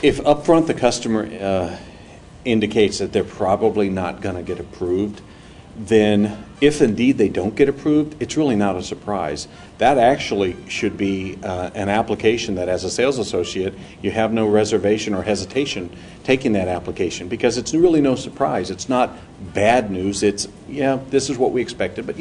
If upfront the customer indicates that they're probably not going to get approved, then if indeed they don't get approved, it's really not a surprise. That actually should be an application that as a sales associate you have no reservation or hesitation taking that application, because it's really no surprise. It's not bad news. It's, yeah, this is what we expected, but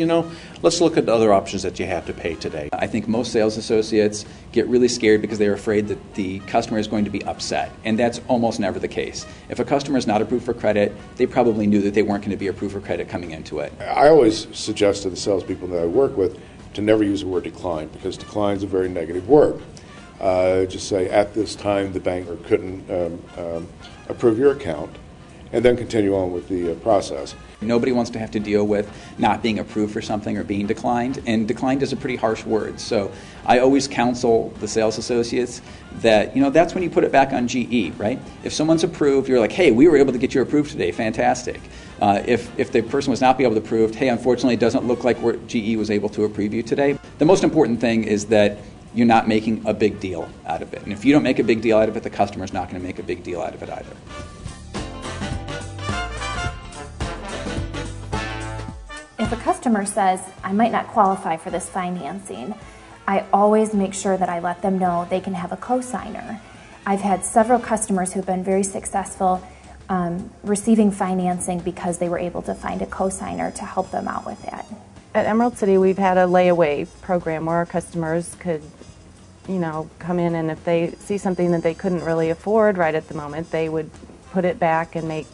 let's look at the other options that you have to pay today. I think most sales associates get really scared because they're afraid that the customer is going to be upset, and that's almost never the case. If a customer is not approved for credit, they probably knew that they weren't going to be approved for credit coming into it. I always suggest to the salespeople that I work with to never use the word decline, because decline is a very negative word. Just say, at this time the banker couldn't approve your account, and then continue on with the process. Nobody wants to have to deal with not being approved for something or being declined, and declined is a pretty harsh word. So I always counsel the sales associates that, that's when you put it back on GE, right? If someone's approved, you're like, hey, we were able to get you approved today, fantastic. If the person was not able to approved, hey, unfortunately it doesn't look like GE was able to approve you today. The most important thing is that you're not making a big deal out of it. And if you don't make a big deal out of it, the customer's not going to make a big deal out of it either. If a customer says, I might not qualify for this financing, I always make sure that I let them know they can have a cosigner. I've had several customers who've been very successful receiving financing because they were able to find a cosigner to help them out with that. At Emerald City, we've had a layaway program where our customers could, come in, and if they see something that they couldn't really afford right at the moment, they would put it back and make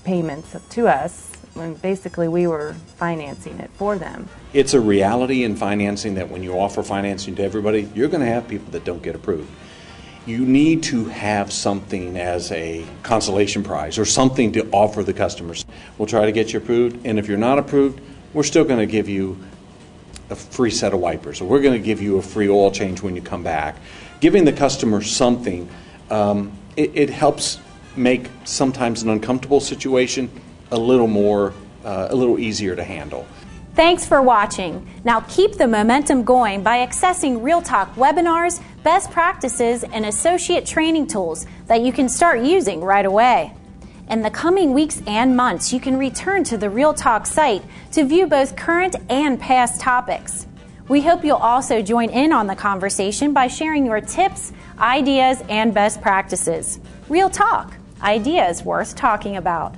payments to us, when basically we were financing it for them. It's a reality in financing that when you offer financing to everybody, you're going to have people that don't get approved. You need to have something as a consolation prize or something to offer the customers. We'll try to get you approved, and if you're not approved, we're still going to give you a free set of wipers, or we're going to give you a free oil change when you come back. Giving the customer something, it helps make sometimes an uncomfortable situation a little easier to handle. Thanks for watching. Now keep the momentum going by accessing Real Talk webinars, best practices, and associate training tools that you can start using right away. In the coming weeks and months, you can return to the Real Talk site to view both current and past topics. We hope you'll also join in on the conversation by sharing your tips, ideas, and best practices. Real Talk, ideas worth talking about.